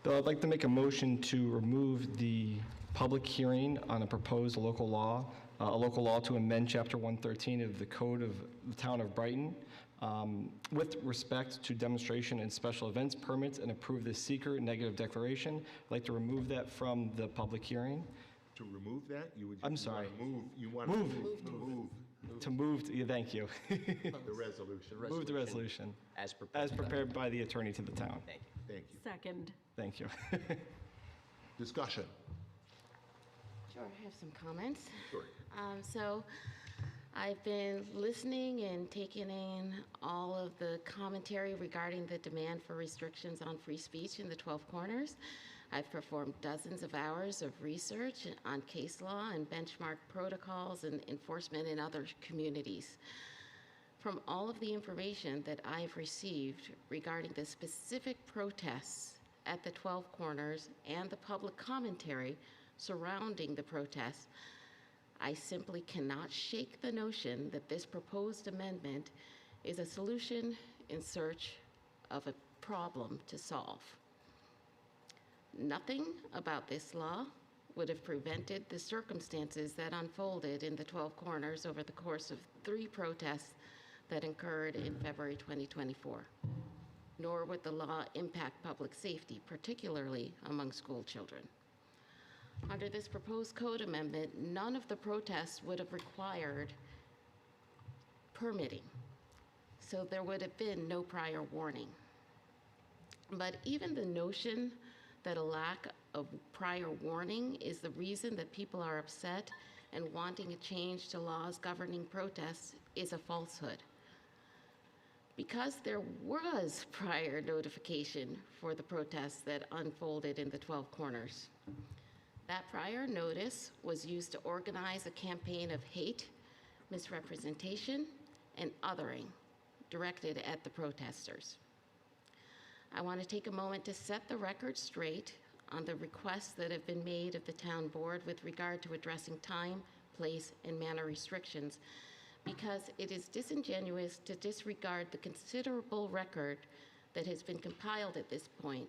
Bill, I'd like to make a motion to remove the public hearing on a proposed local law to amend Chapter 113 of the Code of the Town of Brighton with respect to demonstration and special events permits, and approve the seeker negative declaration. I'd like to remove that from the public hearing. To remove that, you would. I'm sorry. You want to move. To move, yeah, thank you. The resolution. Move the resolution. As prepared. As prepared by the attorney to the town. Thank you. Thank you. Second. Thank you. Discussion. Sure, I have some comments. Sure. So I've been listening and taking in all of the commentary regarding the demand for restrictions on free speech in the 12 Corners. I've performed dozens of hours of research on case law and benchmark protocols and enforcement in other communities. From all of the information that I've received regarding the specific protests at the 12 Corners and the public commentary surrounding the protests, I simply cannot shake the notion that this proposed amendment is a solution in search of a problem to solve. Nothing about this law would have prevented the circumstances that unfolded in the 12 Corners over the course of 3 protests that occurred in February 2024. Nor would the law impact public safety, particularly among school children. Under this proposed code amendment, none of the protests would have required permitting, so there would have been no prior warning. But even the notion that a lack of prior warning is the reason that people are upset and wanting a change to laws governing protests is a falsehood. Because there was prior notification for the protests that unfolded in the 12 Corners, that prior notice was used to organize a campaign of hate, misrepresentation, and othering directed at the protesters. I want to take a moment to set the record straight on the requests that have been made of the town board with regard to addressing time, place, and manner restrictions, because it is disingenuous to disregard the considerable record that has been compiled at this point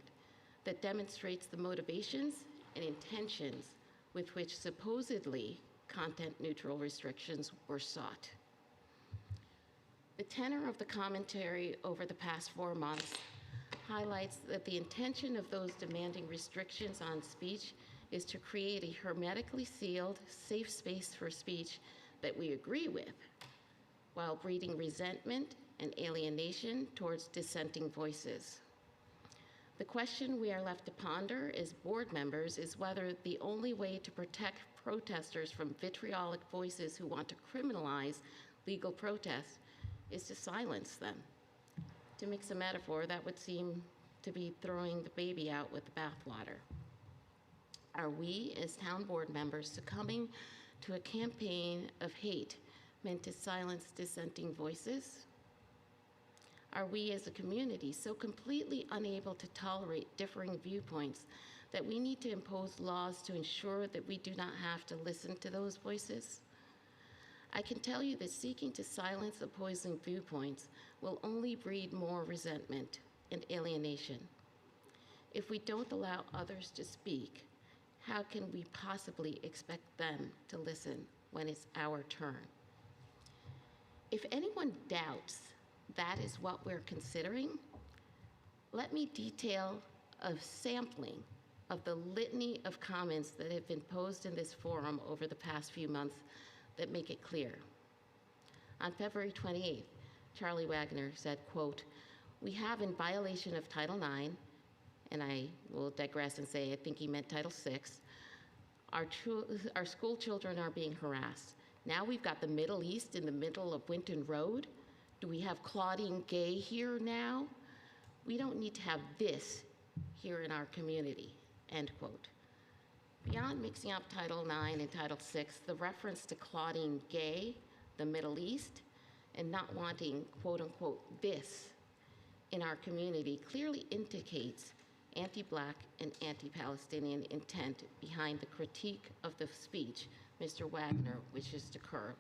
that demonstrates the motivations and intentions with which supposedly content-neutral restrictions were sought. The tenor of the commentary over the past 4 months highlights that the intention of those demanding restrictions on speech is to create a hermetically sealed, safe space for speech that we agree with, while breeding resentment and alienation towards dissenting voices. The question we are left to ponder as board members is whether the only way to protect protesters from vitriolic voices who want to criminalize legal protest is to silence them. To mix a metaphor, that would seem to be throwing the baby out with the bathwater. Are we, as town board members, succumbing to a campaign of hate meant to silence dissenting voices? Are we, as a community, so completely unable to tolerate differing viewpoints that we need to impose laws to ensure that we do not have to listen to those voices? I can tell you that seeking to silence opposing viewpoints will only breed more resentment and alienation. If we don't allow others to speak, how can we possibly expect them to listen when it's our turn? If anyone doubts that is what we're considering, let me detail a sampling of the litany of comments that have been posed in this forum over the past few months that make it clear. On February 28th, Charlie Wagner said, quote, "We have, in violation of Title IX," and I will digress and say I think he meant Title VI, our school children are being harassed. Now we've got the Middle East in the middle of Winton Road. Do we have Claudine Gay here now? We don't need to have this here in our community, end quote. Beyond mixing up Title IX and Title VI, the reference to Claudine Gay, the Middle East, and not wanting, quote unquote, this in our community clearly indicates anti-Black and anti-Palestinian intent behind the critique of the speech Mr. Wagner wishes to curb.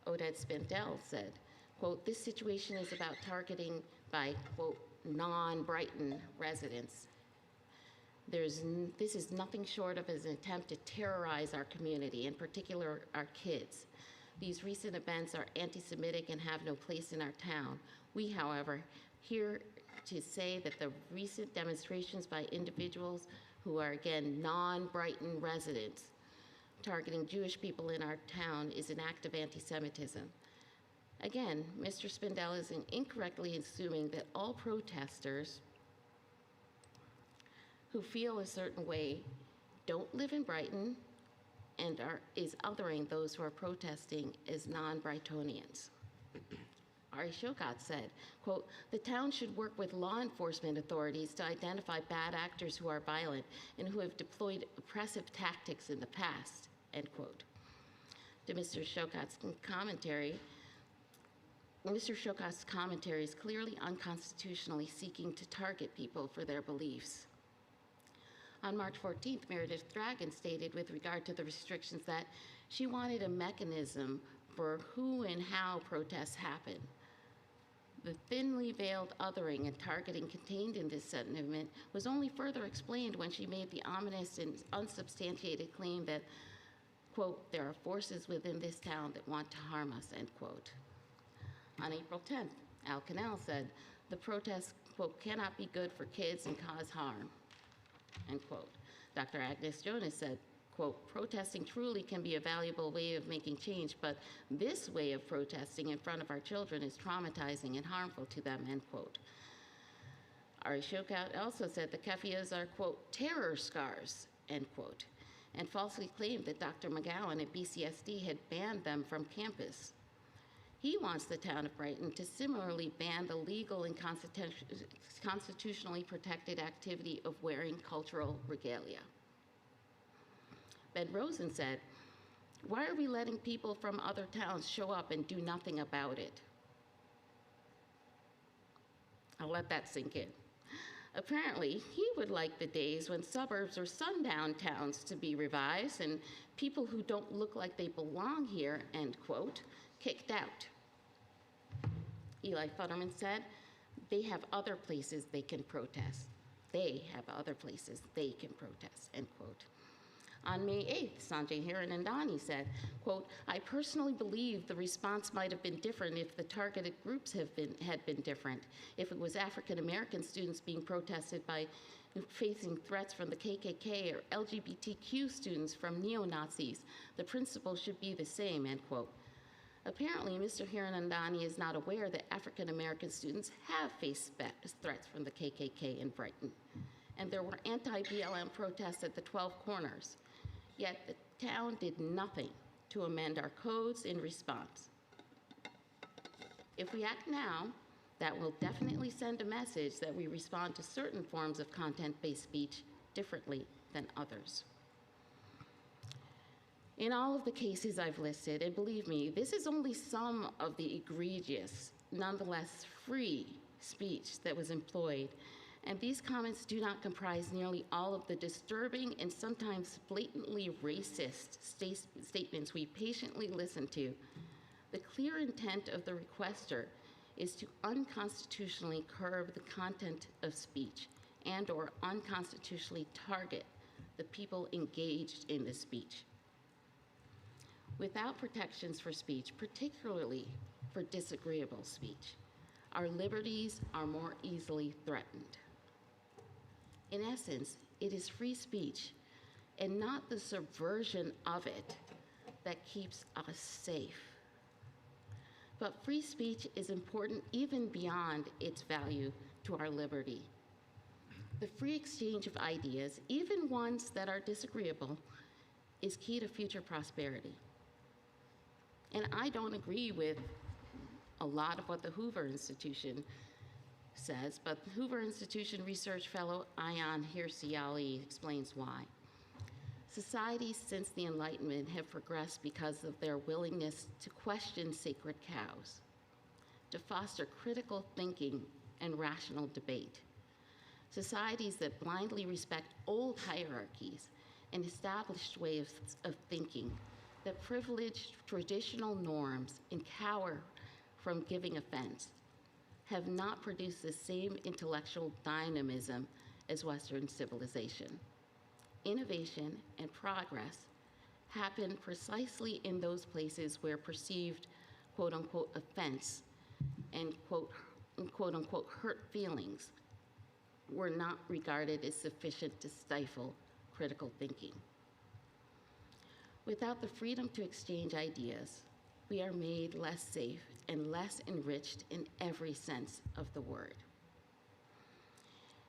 Oded Spindell said, quote, "This situation is about targeting by, quote, non-Brighton residents This is nothing short of an attempt to terrorize our community, in particular our kids. These recent events are anti-Semitic and have no place in our town. We, however, here to say that the recent demonstrations by individuals who are, again, non-Brighton residents targeting Jewish people in our town is an act of anti-Semitism. Again, Mr. Spindell is incorrectly assuming that all protesters who feel a certain way don't live in Brighton and is othering those who are protesting as non-Brightonians. Ari Shokot said, quote, "The town should work with law enforcement authorities to identify bad actors who are violent and who have deployed oppressive tactics in the past," end quote. To Mr. Shokot's commentary is clearly unconstitutionally seeking to target people for their beliefs. On March 14th, Meredith Dragon stated with regard to the restrictions that she wanted a mechanism for who and how protests happen. The thinly veiled othering and targeting contained in this sentiment was only further explained when she made the ominous and unsubstantiated claim that, quote, "there are forces within this town that want to harm us," end quote. On April 10th, Al Cannell said, "The protests, quote, cannot be good for kids and cause harm," end quote. Dr. Agnes Jonas said, quote, "Protesting truly can be a valuable way of making change, but this way of protesting in front of our children is traumatizing and harmful to them," end quote. Ari Shokot also said the kefias are, quote, "terror scars," end quote, and falsely claimed that Dr. McGowan at BCSD had banned them from campus. He wants the town of Brighton to similarly ban the legal and constitutionally protected activity of wearing cultural regalia. Ben Rosen said, "Why are we letting people from other towns show up and do nothing about it?" I'll let that sink in. Apparently, he would like the days when suburbs or sundown towns to be revised and people who don't look like they belong here, end quote, kicked out. Eli Futterman said, "They have other places they can protest. They have other places they can protest," end quote. On May 8th, Sanjay Hiranandani said, quote, "I personally believe the response might have been different if the targeted groups had been different. If it was African American students being protested by facing threats from the KKK or LGBTQ students from neo-Nazis, the principle should be the same," end quote. Apparently, Mr. Hiranandani is not aware that African American students have faced threats from the KKK in Brighton, and there were anti-BLM protests at the 12 Corners. Yet the town did nothing to amend our codes in response. If we act now, that will definitely send a message that we respond to certain forms of content-based speech differently than others. In all of the cases I've listed, and believe me, this is only some of the egregious, nonetheless free speech that was employed, and these comments do not comprise nearly all of the disturbing and sometimes blatantly racist statements we patiently listen to. The clear intent of the requester is to unconstitutionally curb the content of speech and/or unconstitutionally target the people engaged in the speech. Without protections for speech, particularly for disagreeable speech, our liberties are more easily threatened. In essence, it is free speech and not the subversion of it that keeps us safe. But free speech is important even beyond its value to our liberty. The free exchange of ideas, even ones that are disagreeable, is key to future prosperity. And I don't agree with a lot of what the Hoover Institution says, but Hoover Institution research fellow Ayan Hirsi-Ali explains why. Societies since the Enlightenment have progressed because of their willingness to question sacred cows, to foster critical thinking and rational debate. Societies that blindly respect old hierarchies and established ways of thinking that privilege traditional norms and cower from giving offense have not produced the same intellectual dynamism as Western civilization. Innovation and progress happen precisely in those places where perceived quote unquote offense and quote unquote hurt feelings were not regarded as sufficient to stifle critical thinking. Without the freedom to exchange ideas, we are made less safe and less enriched in every sense of the word.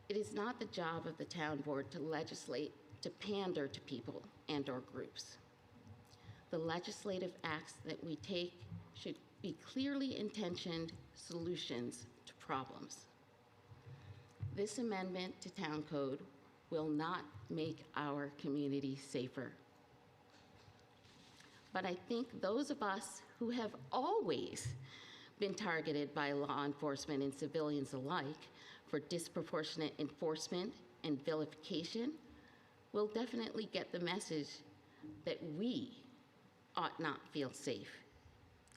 It is not the job of the town board to legislate to pander to people and/or groups. The legislative acts that we take should be clearly intentioned solutions to problems. This amendment to Town Code will not make our community safer. But I think those of us who have always been targeted by law enforcement and civilians alike for disproportionate enforcement and vilification will definitely get the message that we ought not feel safe